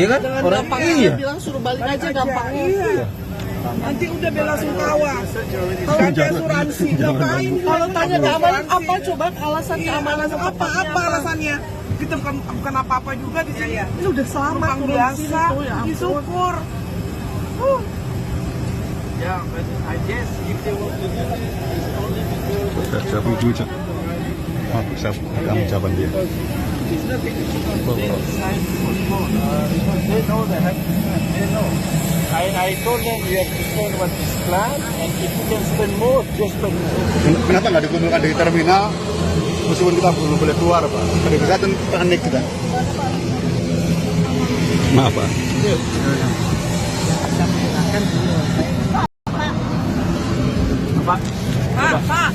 Iya kan? Dengan Orang gampangnya iya. bilang suruh balik aja gampangnya. Iya. Nanti udah bela sungkawa. Kalau ada asuransi, ngapain? Kalau tanya keamanan apa coba alasan keamanan Apa alasannya? Kita bukan apa-apa juga di sini. Ini udah selamat Penumpang turun biasa, sini tuh ya. ampun. disyukur. Yeah, but I guess if they want to do that, it's only because Saya punya duit. Maaf, saya akan ucapan dia. it's nothing to do with they decide to postpone because they know they have to spend. They know. I told them we have to spend what is planned, and if you can spend more, just spend more. Kenapa nggak dikumpulkan di terminal? Meskipun kita belum boleh keluar, Pak. Ada kesehatan panik kita. Maaf, Pak. Pak, Pak,